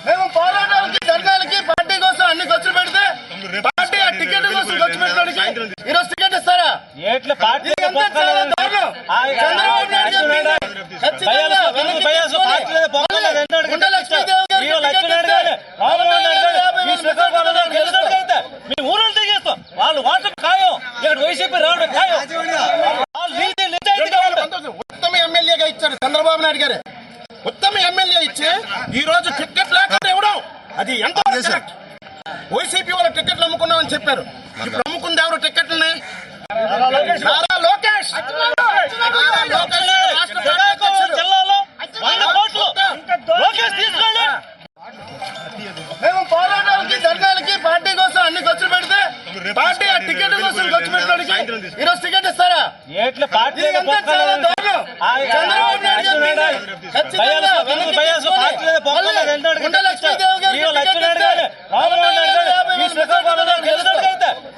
మేము పోరాటాలకి ధర్నాలకి పార్టీ కోసం అన్ని ఖర్చులు పెడితే పార్టీ ఆ టికెట్ కోసం ఖర్చు పెట్టడానికి ఈరోజు టికెట్ ఇస్తారా? చంద్రబాబు నాయుడు వాళ్ళు వాటర్ ఖాయం ఇక్కడ వైసీపీ రావడం ఖాయం. ఉత్తమ ఎమ్మెల్యేగా ఇచ్చారు చంద్రబాబు నాయుడు గారు. ఉత్తమ ఎమ్మెల్యే ఇచ్చి ఈ రోజు టికెట్ లేకుండా ఇవ్వడం అది ఎంత కరెక్ట్? వైసీపీ వాళ్ళ టికెట్లు అమ్ముకున్నామని చెప్పారు. ఇప్పుడు అమ్ముకుంది ఎవరు టికెట్లని? నారా లోకేష్. జిల్లాలో 100 కోట్లు లోకేష్ తీసుకోండి. మేము పోరాటాలకి ధర్నాలకి పార్టీ కోసం అన్ని ఖర్చులు పెడితే పార్టీ ఆ టికెట్ కోసం ఖర్చు పెట్టడానికి ఈరోజు టికెట్ ఇస్తారా? చంద్రబాబు నాయుడు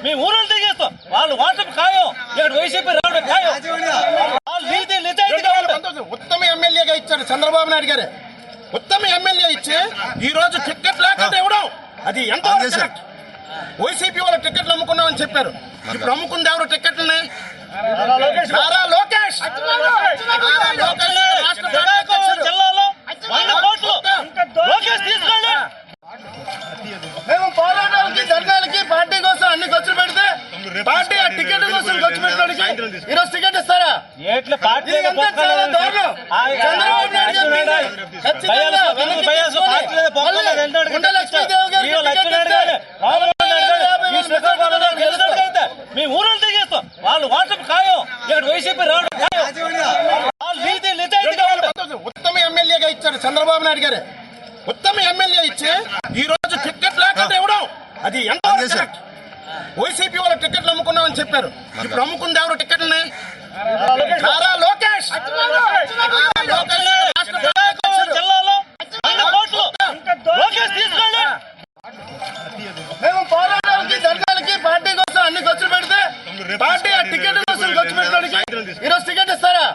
మీ ఊళ్ళో తెగేస్తాం. వాళ్ళు వాటర్ ఖాయం ఇక్కడ వైసీపీ రావడం ఖాయం. ఉత్తమ ఎమ్మెల్యేగా ఇచ్చారు చంద్రబాబు నాయుడు గారు. ఉత్తమ ఎమ్మెల్యే ఇచ్చి ఈ రోజు టికెట్ లేకుండా ఇవ్వడం అది ఎంత కరెక్ట్? వైసీపీ వాళ్ళ టికెట్లు అమ్ముకున్నామని చెప్పారు. ఇప్పుడు అమ్ముకుంది ఎవరు టికెట్లని? నారా లోకేష్. జిల్లాలో 100 కోట్లు లోకేష్ తీసుకోండి. మేము పోరాటాలకి ధర్నాలకి పార్టీ కోసం అన్ని ఖర్చులు పెడితే పార్టీ ఆ టికెట్ కోసం ఖర్చు పెట్టడానికి ఈరోజు టికెట్ ఇస్తారా? చంద్రబాబు నాయుడు మీ ఊళ్ళో తెగేస్తాం. వాళ్ళు వాటర్ ఖాయం ఇక్కడ వైసీపీ రావడం ఖాయం. ఉత్తమ ఎమ్మెల్యేగా ఇచ్చారు చంద్రబాబు నాయుడు గారు. ఉత్తమ ఎమ్మెల్యే ఇచ్చి ఈ రోజు టికెట్ లేకుండా ఇవ్వడం అది ఎంత కరెక్ట్? వైసీపీ వాళ్ళ టికెట్లు అమ్ముకున్నామని చెప్పారు. ఇప్పుడు అమ్ముకుంది ఎవరు టికెట్లని? నారా లోకేష్. జిల్లాలో 100 కోట్లు లోకేష్ తీసుకోండి. మేము పోరాటాలకి ధర్నాలకి పార్టీ కోసం అన్ని ఖర్చులు పెడితే పార్టీ ఆ టికెట్ కోసం ఖర్చు పెట్టడానికి ఈరోజు టికెట్ ఇస్తారా?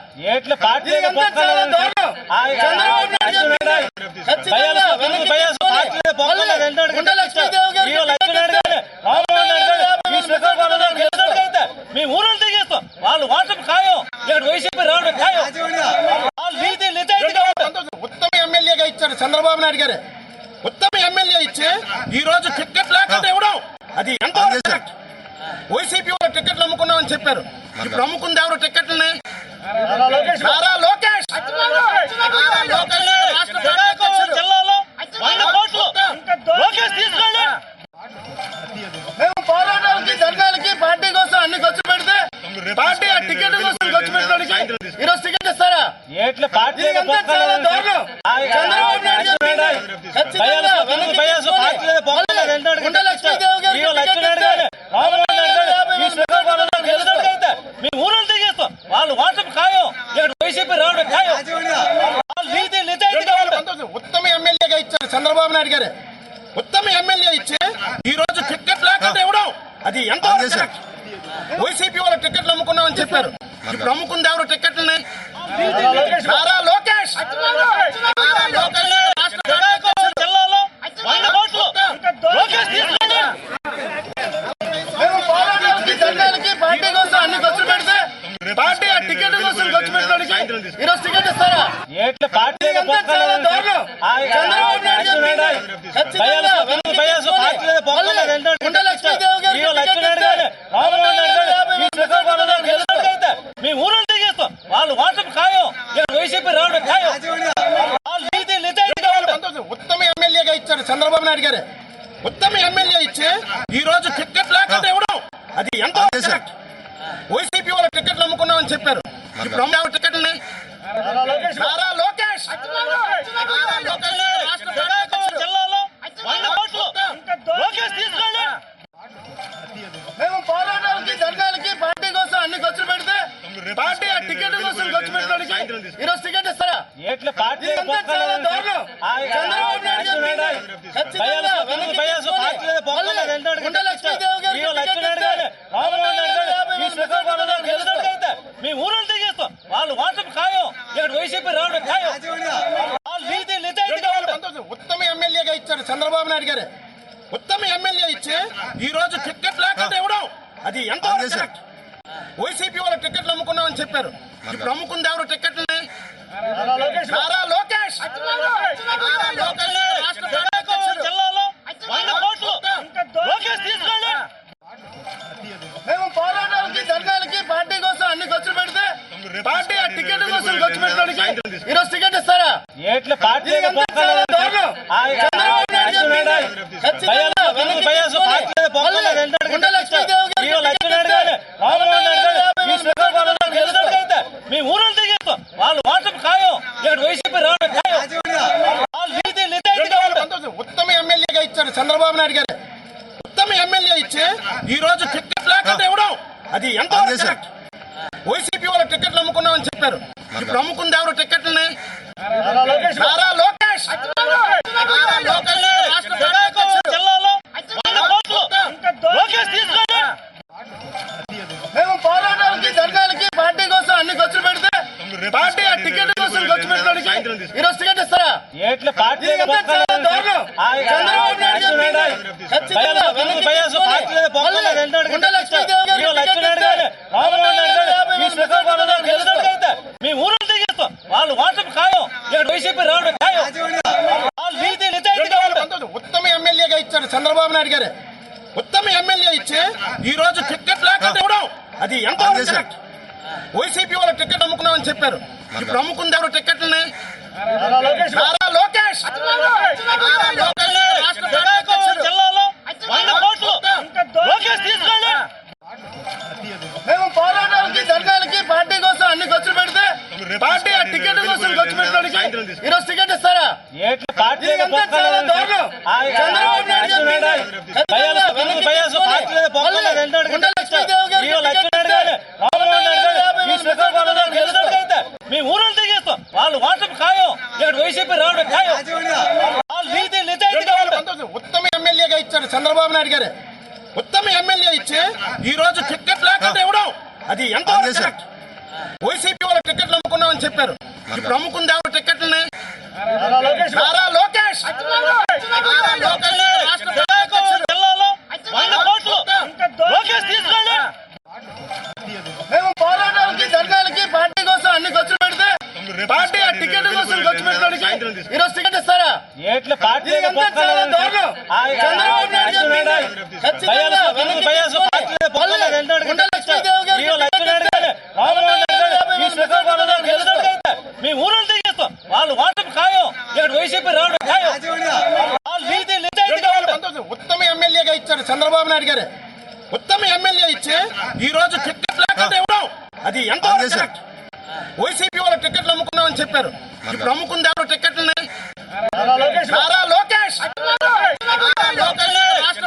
చంద్రబాబు మీ ఊళ్ళో తెగేస్తాం. వాళ్ళు వాటర్ ఖాయం ఇక్కడ వైసీపీ రావడం ఖాయం. ఉత్తమ ఎమ్మెల్యేగా ఇచ్చారు చంద్రబాబు నాయుడు గారు. ఉత్తమ ఎమ్మెల్యే ఇచ్చి ఈ రోజు టికెట్ లేకుండా ఇవ్వడం అది ఎంత కరెక్ట్? వైసీపీ వాళ్ళ టికెట్లు అమ్ముకున్నామని చెప్పారు. ఇప్పుడు అమ్ముకుంది ఎవరు టికెట్లని? నారా లోకేష్. జిల్లాలో 100 కోట్లు లోకేష్ తీసుకోండి. మేము పోరాటాలకి ధర్నాలకి పార్టీ కోసం అన్ని ఖర్చు పెడితే పార్టీ ఆ టికెట్ కోసం ఖర్చు పెట్టడానికి ఈరోజు టికెట్ ఇస్తారా? చంద్రబాబు నాయుడు మీ ఊళ్ళో తెగేస్తాం. వాళ్ళు వాటర్ ఖాయం ఇక్కడ వైసీపీ రావడం ఖాయం. ఉత్తమ ఎమ్మెల్యేగా ఇచ్చారు చంద్రబాబు నాయుడు గారు. ఉత్తమ ఎమ్మెల్యే ఇచ్చి ఈ రోజు టికెట్ లేకుండా ఇవ్వడం అది ఎంత కరెక్ట్? వైసీపీ వాళ్ళ టికెట్లు అమ్ముకున్నామని చెప్పారు. ఇప్పుడు అమ్ముకుంది ఎవరు టికెట్లని? నారా లోకేష్. జిల్లాలో 100 కోట్లు లోకేష్ తీసుకోండి. మేము పోరాటాలకి ధర్నాలకి పార్టీ కోసం అన్ని ఖర్చులు పెడితే పార్టీ ఆ టికెట్ కోసం ఖర్చు పెట్టడానికి ఈరోజు టికెట్ ఇస్తారా? చంద్రబాబు నాయుడు మీ ఊళ్ళో తెగేస్తాం. వాళ్ళు వాటర్ ఖాయం ఇక్కడ వైసీపీ రావడం ఖాయం. ఉత్తమ ఎమ్మెల్యేగా ఇచ్చారు చంద్రబాబు నాయుడు గారు. ఉత్తమ ఎమ్మెల్యే ఇచ్చి ఈ రోజు టికెట్ లేకుండా ఇవ్వడం అది ఎంత కరెక్ట్? వైసీపీ వాళ్ళ టికెట్లు అమ్ముకున్నామని చెప్పారు. ఇప్పుడు అమ్మే టికెట్లని? నారా లోకేష్. జిల్లాలో 100 కోట్లు లోకేష్ తీసుకోండి. మేము పోరాటాలకి ధర్నాలకి పార్టీ కోసం అన్ని ఖర్చులు పెడితే పార్టీ ఆ టికెట్ కోసం ఖర్చు పెట్టడానికి ఈరోజు టికెట్ ఇస్తారా? చంద్రబాబు నాయుడు మీ ఊళ్ళో తెగేస్తాం. వాళ్ళు వాటర్ ఖాయం ఇక్కడ వైసీపీ రావడం ఖాయం. చంద్రబాబు నాయుడు గారే ఉత్తమ ఎమ్మెల్యే ఇచ్చి ఈ రోజు టికెట్ లేకుండా ఇవ్వడం అది ఎంత కరెక్ట్? వైసీపీ వాళ్ళ టికెట్లు అమ్ముకున్నామని చెప్పారు. ఇప్పుడు అమ్ముకుంది ఎవరు టికెట్లని? నారా లోకేష్. నారా లోకేష్ రాష్ట్ర అధ్యక్షుడు. జిల్లాలో 100 కోట్లు లోకేష్ తీసుకోండి. మేము పోరాటాలకి ధర్నాలకి పార్టీ కోసం అన్ని ఖర్చులు పెడితే పార్టీ ఆ టికెట్ కోసం ఖర్చు పెట్టడానికి ఈరోజు టికెట్ ఇస్తారా? ఏట్ల పార్టీ చంద్రబాబు నాయుడు గారు ఖచ్చితంగా వెనక్కి తీసుకొని గుండె లక్ష్మీదేవి గారికి మీ ఊరు తెగిస్తాం. వాళ్ళు వాట్సాప్ ఖాయం, ఇక్కడ వైసీపీ రావడం ఖాయం. వాళ్ళు నీతి నిజాయితీగా ఉంటారు. ఉత్తమ ఎమ్మెల్యేగా ఇచ్చారు చంద్రబాబు నాయుడు గారు. ఉత్తమ ఎమ్మెల్యే ఇచ్చి ఈ రోజు టికెట్ లేకుండా ఇవ్వడం అది ఎంత కరెక్ట్? వైసీపీ వాళ్ళ టికెట్లు అమ్ముకున్నామని చెప్పారు. ఇప్పుడు అమ్ముకుంది ఎవరు టికెట్లని? నారా లోకేష్. నారా లోకేష్ రాష్ట్ర అధ్యక్షుడు. జిల్లాలో 100 కోట్లు లోకేష్ తీసుకోండి. మేము పోరాటాలకి ధర్నాలకి పార్టీ కోసం అన్ని ఖర్చులు పెడితే పార్టీ ఆ టికెట్ కోసం ఖర్చు పెట్టడానికి ఈరోజు టికెట్ ఇస్తారా? ఏట్ల పార్టీ చంద్రబాబు నాయుడు గారు ఖచ్చితంగా వెనక్కి తీసుకొని గుండె లక్ష్మీదేవి గారికి మీ ఊరు తెగిస్తాం. వాళ్ళు వాట్సాప్ ఖాయం, ఇక్కడ వైసీపీ రావడం ఖాయం. వాళ్ళు నీతి నిజాయితీగా ఉంటారు. ఉత్తమ ఎమ్మెల్యేగా ఇచ్చారు చంద్రబాబు నాయుడు గారు. ఉత్తమ ఎమ్మెల్యే ఇచ్చి ఈ రోజు టికెట్ లేకుండా ఇవ్వడం అది ఎంత కరెక్ట్? వైసీపీ వాళ్ళ టికెట్ అమ్ముకున్నామని చెప్పారు. ఇప్పుడు అమ్ముకుంది ఎవరు టికెట్లని? నారా లోకేష్. రాష్ట్ర అధ్యక్షుడు. జిల్లాలో 100 కోట్లు లోకేష్ తీసుకోండి. మేము పోరాటాలకి ధర్నాలకి పార్టీ కోసం అన్ని ఖర్చులు పెడితే పార్టీ ఆ టికెట్ కోసం ఖర్చు పెట్టడానికి ఈరోజు టికెట్ ఇస్తారా? ఏట్ల పార్టీ చంద్రబాబు నాయుడు గారు ఖచ్చితంగా వెనక్కి తీసుకొని గుండె లక్ష్మీదేవి గారికి మీ ఊరు తెగిస్తాం. వాళ్ళు వాట్సాప్ ఖాయం, ఇక్కడ వైసీపీ రావడం ఖాయం. వాళ్ళు నీతి నిజాయితీగా ఉంటారు. ఉత్తమ ఎమ్మెల్యేగా ఇచ్చారు చంద్రబాబు నాయుడు గారు. ఉత్తమ ఎమ్మెల్యే ఇచ్చి ఈ రోజు టికెట్ లేకుండా ఇవ్వడం అది ఎంత కరెక్ట్? వైసీపీ వాళ్ళ టికెట్లు అమ్ముకున్నామని చెప్పారు. ఇప్పుడు అమ్ముకుంది ఎవరు టికెట్లని? నారా లోకేష్. రాష్ట్ర అధ్యక్షుడు. జిల్లాలో 100 కోట్లు లోకేష్ తీసుకోండి. మేము పోరాటాలకి ధర్నాలకి పార్టీ కోసం అన్ని ఖర్చులు పెడితే పార్టీ ఆ టికెట్ కోసం ఖర్చు పెట్టడానికి ఈరోజు టికెట్ ఇస్తారా? ఏట్ల పార్టీ చంద్రబాబు నాయుడు గారు ఖచ్చితంగా వెనక్కి తీసుకొని గుండె లక్ష్మీదేవి గారికి మీ ఊరు తెగిస్తాం. వాళ్ళు వాట్సాప్ ఖాయం, ఇక్కడ వైసీపీ రావడం ఖాయం. వాళ్ళు నీతి నిజాయితీగా ఉంటారు. ఉత్తమ ఎమ్మెల్యేగా ఇచ్చారు చంద్రబాబు నాయుడు గారు. ఉత్తమ ఎమ్మెల్యే ఇచ్చి ఈ రోజు టికెట్ లేకుండా ఇవ్వడం అది ఎంత కరెక్ట్? వైసీపీ వాళ్ళ టికెట్లు అమ్ముకున్నామని చెప్పారు. ఇప్పుడు అమ్ముకుంది ఎవరు టికెట్లని? నారా లోకేష్. రాష్ట్ర